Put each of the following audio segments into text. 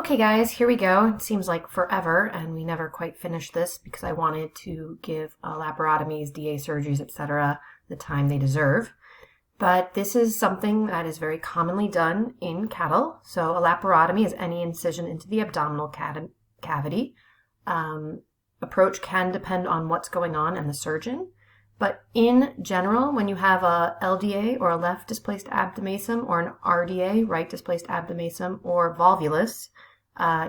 Okay guys, here we go. It seems like forever and we never quite finished this because I wanted to give laparotomies, DA surgeries, etc. the time they deserve. But this is something that is very commonly done in cattle. So a laparotomy is any incision into the abdominal cavity. Approach can depend on what's going on and the surgeon. But in general, when you have a LDA or a left displaced abdomasum or an RDA, right displaced abdomasum or volvulus,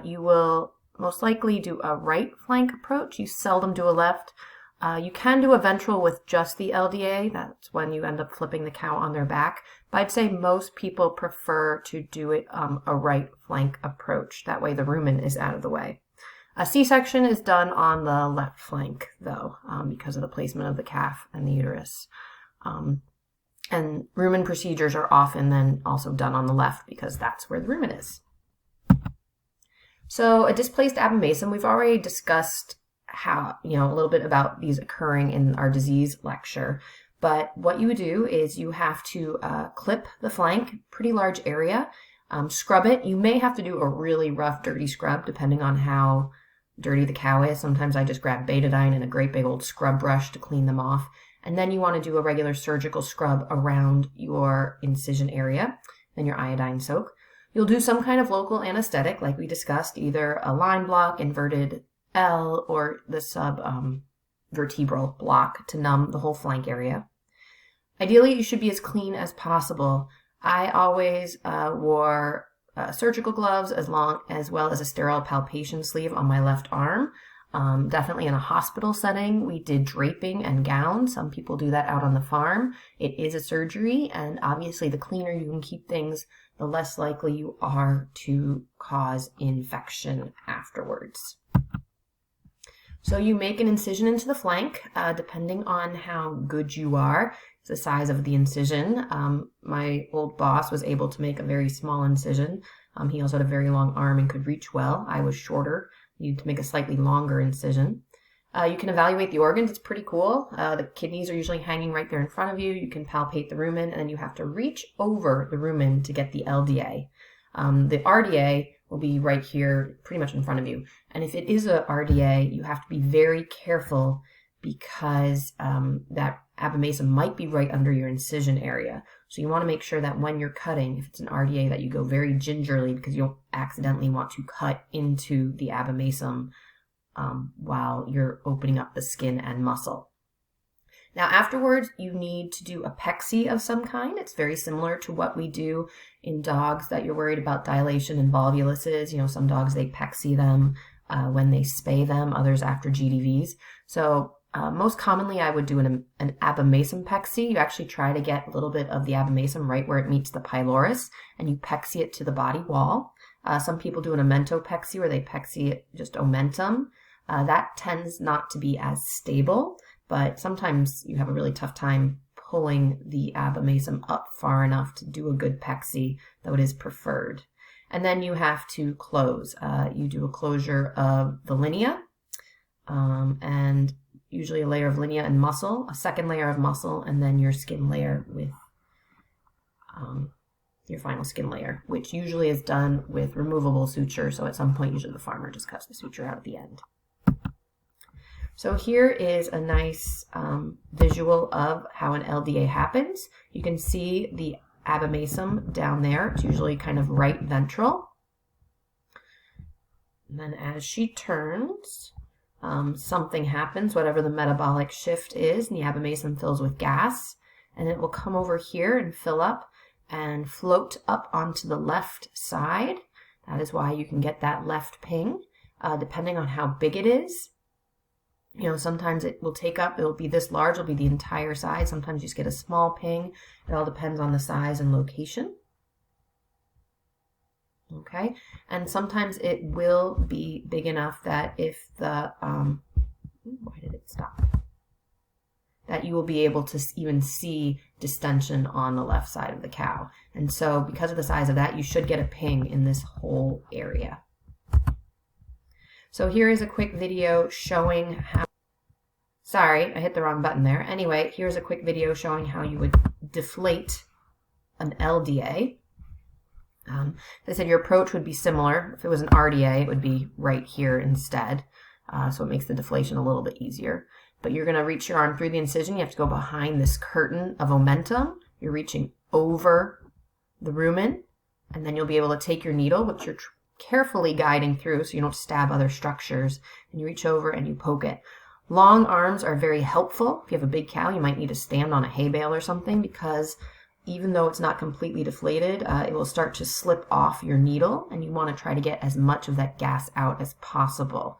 you will most likely do a right flank approach. You seldom do a left. You can do a ventral with just the LDA. That's when you end up flipping the cow on their back. But I'd say most people prefer to do it a right flank approach. That way the rumen is out of the way. A C-section is done on the left flank, though, because of the placement of the calf and the uterus. And rumen procedures are often then also done on the left because that's where the rumen is. So a displaced abomasum, we've already discussed how, a little bit about these occurring in our disease lecture. But what you would do is you have to clip the flank, pretty large area, scrub it. You may have to do a really rough, dirty scrub depending on how dirty the cow is. Sometimes I just grab betadine and a great big old scrub brush to clean them off. And then you want to do a regular surgical scrub around your incision area, then your iodine soak. You'll do some kind of local anesthetic like we discussed, either a line block, inverted L, or the subvertebral block to numb the whole flank area. Ideally, you should be as clean as possible. I always wore surgical gloves as well as a sterile palpation sleeve on my left arm. Definitely in a hospital setting, we did draping and gowns. Some people do that out on the farm. It is a surgery, and obviously the cleaner you can keep things, the less likely you are to cause infection afterwards. So you make an incision into the flank, depending on how good you are. It's the size of the incision. My old boss was able to make a very small incision. He also had a very long arm and could reach well. I was shorter. You need to make a slightly longer incision. You can evaluate the organs. It's pretty cool. The kidneys are usually hanging right there in front of you. You can palpate the rumen, and then you have to reach over the rumen to get the LDA. The RDA will be right here, pretty much in front of you. And if it is a RDA, you have to be very careful because that abomasum might be right under your incision area. So you want to make sure that when you're cutting, if it's an RDA, that you go very gingerly because you don't accidentally want to cut into the abomasum while you're opening up the skin and muscle. Now afterwards, you need to do a pexy of some kind. It's very similar to what we do in dogs that you're worried about dilation and volvuluses. Some dogs, they pexy them when they spay them, others after GDVs. So most commonly, I would do an abomasum pexy. You actually try to get a little bit of the abomasum right where it meets the pylorus, and you pexy it to the body wall. Some people do an omentum pexy, where they pexy it just omentum. That tends not to be as stable, but sometimes you have a really tough time pulling the abomasum up far enough to do a good pexy, though it is preferred. And then you have to close. You do a closure of the linea, and usually a layer of linea and muscle, a second layer of muscle, and then your skin layer with your final skin layer, which usually is done with removable suture. So at some point, usually the farmer just cuts the suture out at the end. So here is a nice visual of how an LDA happens. You can see the abomasum down there. It's usually kind of right ventral. And then as she turns, something happens, whatever the metabolic shift is, and the abomasum fills with gas, and it will come over here and fill up and float up onto the left side. That is why you can get that left ping, depending on how big it is. Sometimes it will take up, it'll be this large, it'll be the entire side. Sometimes you just get a small ping. It all depends on the size and location. Okay, and sometimes it will be big enough that if the, why did it stop? That you will be able to even see distension on the left side of the cow. And so because of the size of that, you should get a ping in this whole area. So here is a quick video showing how, sorry, I hit the wrong button there. Anyway, here's a quick video showing how you would deflate an LDA. They said your approach would be similar. If it was an RDA, it would be right here instead. So it makes the deflation a little bit easier. But you're going to reach your arm through the incision. You have to go behind this curtain of omentum. You're reaching over the rumen, and then you'll be able to take your needle, which you're carefully guiding through so you don't stab other structures, and you reach over and you poke it. Long arms are very helpful. If you have a big cow, you might need to stand on a hay bale or something, because even though it's not completely deflated, it will start to slip off your needle, and you want to try to get as much of that gas out as possible.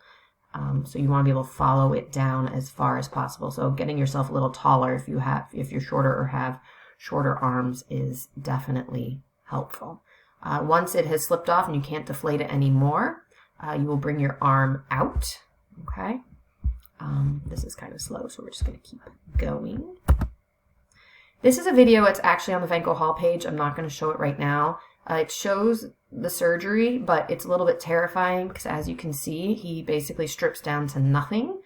So you want to be able to follow it down as far as possible. So getting yourself a little taller if you're shorter or have shorter arms is definitely helpful. Once it has slipped off and you can't deflate it anymore, you will bring your arm out. Okay. This is kind of slow, so we're just going to keep going. This is a video. It's actually on the Vanco Hall page. I'm not going to show it right now. It shows the surgery, but it's a little bit terrifying because, as you can see, he basically strips down to nothing.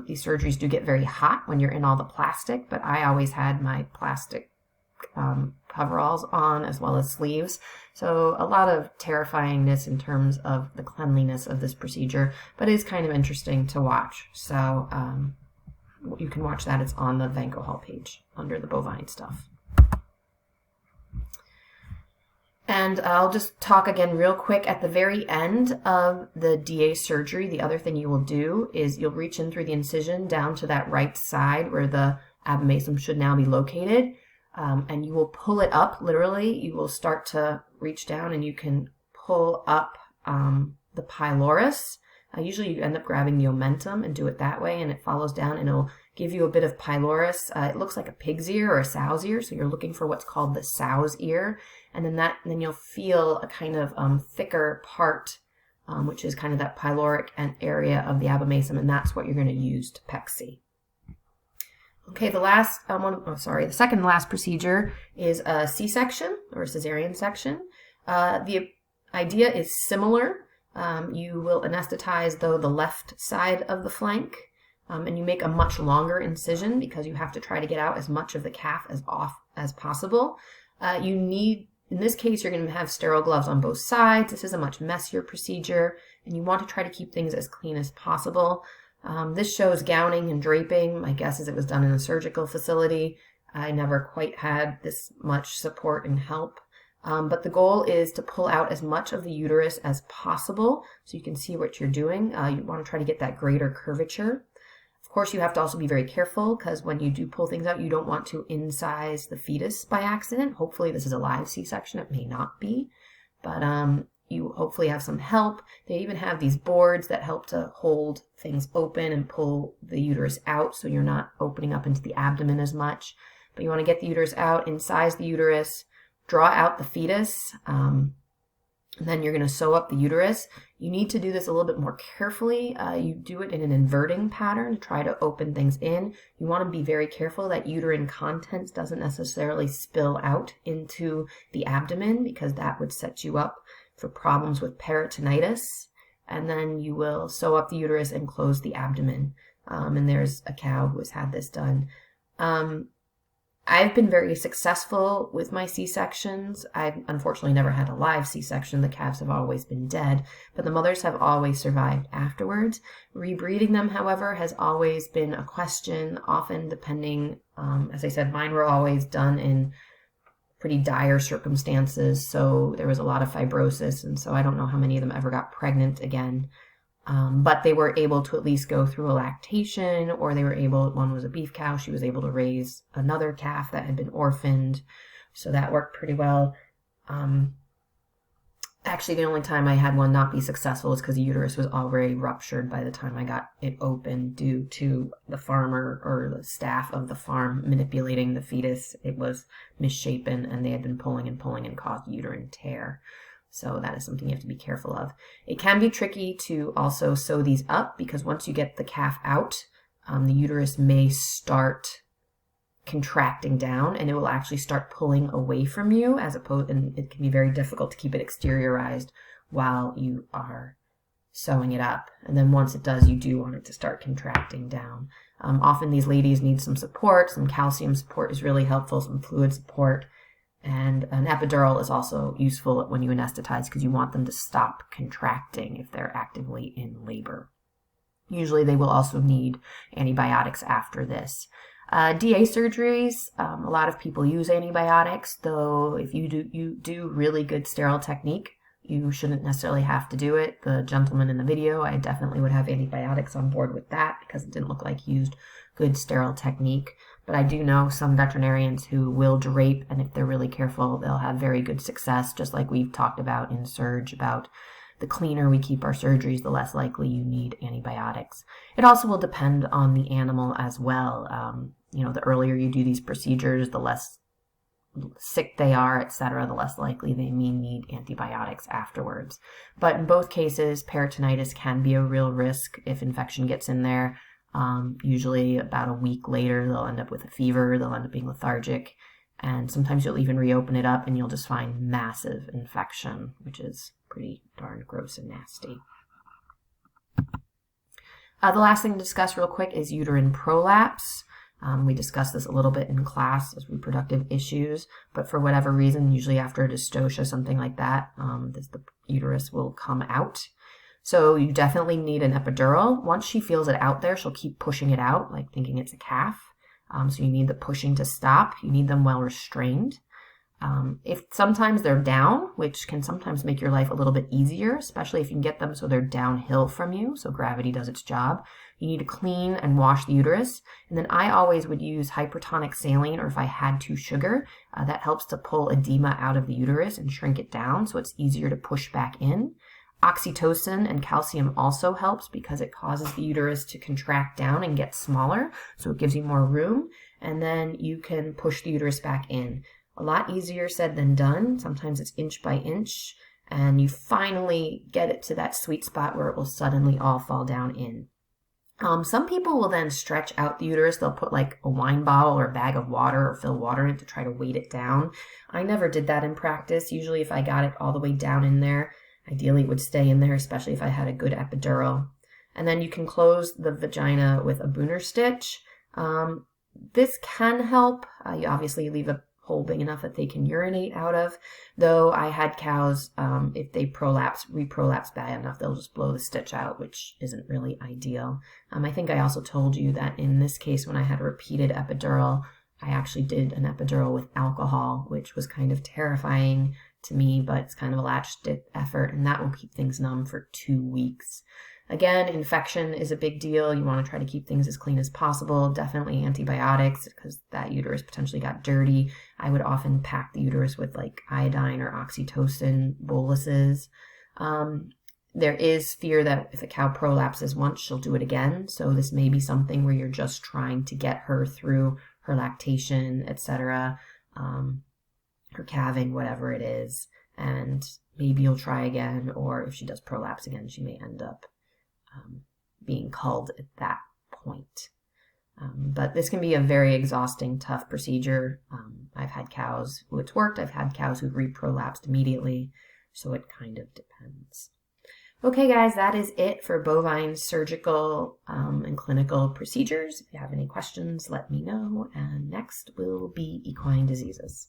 These surgeries do get very hot when you're in all the plastic, but I always had my plastic coveralls on as well as sleeves. So a lot of terrifyingness in terms of the cleanliness of this procedure, but it is kind of interesting to watch. So you can watch that. It's on the Vanco Hall page under the bovine stuff. And I'll just talk again real quick at the very end of the DA surgery. The other thing you will do is you'll reach in through the incision down to that right side where the abomasum should now be located. And you will pull it up, literally. You will start to reach down and you can pull up the pylorus. Usually you end up grabbing the omentum and do it that way, and it follows down and it'll give you a bit of pylorus. It looks like a pig's ear or a sow's ear, so you're looking for what's called the sow's ear. And then you'll feel a kind of thicker part, which is kind of that pyloric area of the abomasum, and that's what you're going to use to pexy. Okay, the second to last procedure is a C-section or a cesarean section. The idea is similar. You will anesthetize, though, the left side of the flank, and you make a much longer incision because you have to try to get out as much of the calf as possible. In this case, you're going to have sterile gloves on both sides. This is a much messier procedure, and you want to try to keep things as clean as possible. This shows gowning and draping. My guess is it was done in a surgical facility. I never quite had this much support and help. But the goal is to pull out as much of the uterus as possible so you can see what you're doing. You want to try to get that greater curvature. Of course, you have to also be very careful because when you do pull things out, you don't want to incise the fetus by accident. Hopefully this is a live C-section. It may not be, but you hopefully have some help. They even have these boards that help to hold things open and pull the uterus out so you're not opening up into the abdomen as much. But you want to get the uterus out, incise the uterus, draw out the fetus, and then you're going to sew up the uterus. You need to do this a little bit more carefully. You do it in an inverting pattern to try to open things in. You want to be very careful that uterine contents doesn't necessarily spill out into the abdomen because that would set you up for problems with peritonitis. And then you will sew up the uterus and close the abdomen. And there's a cow who has had this done. I've been very successful with my C-sections. I've unfortunately never had a live C-section. The calves have always been dead, but the mothers have always survived afterwards. Rebreeding them, however, has always been a question, often depending, as I said, mine were always done in pretty dire circumstances, so there was a lot of fibrosis, and so I don't know how many of them ever got pregnant again. But they were able to at least go through a lactation, or they were able, one was a beef cow, she was able to raise another calf that had been orphaned, so that worked pretty well. Actually, the only time I had one not be successful was because the uterus was already ruptured by the time I got it open due to the farmer or the staff of the farm manipulating the fetus. It was misshapen, and they had been pulling and caused uterine tear. So that is something you have to be careful of. It can be tricky to also sew these up because once you get the calf out, the uterus may start contracting down and it will actually start pulling away from you, and it can be very difficult to keep it exteriorized while you are sewing it up. And then once it does, you do want it to start contracting down. Often these ladies need some support. Some calcium support is really helpful, some fluid support. And an epidural is also useful when you anesthetize because you want them to stop contracting if they're actively in labor. Usually they will also need antibiotics after this. DA surgeries, a lot of people use antibiotics, though if you do really good sterile technique, you shouldn't necessarily have to do it. The gentleman in the video, I definitely would have antibiotics on board with that because it didn't look like he used good sterile technique. But I do know some veterinarians who will drape, and if they're really careful, they'll have very good success, just like we've talked about in Surge about the cleaner we keep our surgeries, the less likely you need antibiotics. It also will depend on the animal as well. The earlier you do these procedures, the less sick they are, etc., the less likely they may need antibiotics afterwards. But in both cases, peritonitis can be a real risk if infection gets in there. Usually about a week later, they'll end up with a fever, they'll end up being lethargic, and sometimes you'll even reopen it up and you'll just find massive infection, which is pretty darn gross and nasty. The last thing to discuss real quick is uterine prolapse. We discussed this a little bit in class as reproductive issues, but for whatever reason, usually after a dystocia, something like that, the uterus will come out. So you definitely need an epidural. Once she feels it out there, she'll keep pushing it out, like thinking it's a calf. So you need the pushing to stop. You need them well restrained. If sometimes they're down, which can sometimes make your life a little bit easier, especially if you can get them so they're downhill from you, so gravity does its job. You need to clean and wash the uterus. And then I always would use hypertonic saline, or if I had to, sugar. That helps to pull edema out of the uterus and shrink it down so it's easier to push back in. Oxytocin and calcium also helps because it causes the uterus to contract down and get smaller, so it gives you more room, and then you can push the uterus back in. A lot easier said than done. Sometimes it's inch by inch, and you finally get it to that sweet spot where it will suddenly all fall down in. Some people will then stretch out the uterus. They'll put like a wine bottle or a bag of water or fill water in it to try to weight it down. I never did that in practice. Usually if I got it all the way down in there, ideally it would stay in there, especially if I had a good epidural. And then you can close the vagina with a Booner stitch. This can help. You obviously leave a hole big enough that they can urinate out of, though I had cows, if they reprolapse bad enough, they'll just blow the stitch out, which isn't really ideal. I think I also told you that in this case, when I had a repeated epidural, I actually did an epidural with alcohol, which was kind of terrifying to me, but it's kind of a latch-ditch effort, and that will keep things numb for 2 weeks. Again, infection is a big deal. You want to try to keep things as clean as possible. Definitely antibiotics because that uterus potentially got dirty. I would often pack the uterus with like iodine or oxytocin boluses. There is fear that if a cow prolapses once, she'll do it again. So this may be something where you're just trying to get her through her lactation, etc., her calving, whatever it is. And maybe you'll try again, or if she does prolapse again, she may end up being culled at that point. But this can be a very exhausting, tough procedure. I've had cows who it's worked. I've had cows who've reprolapsed immediately. So it kind of depends. Okay, guys, that is it for bovine surgical and clinical procedures. If you have any questions, let me know. And next will be equine diseases.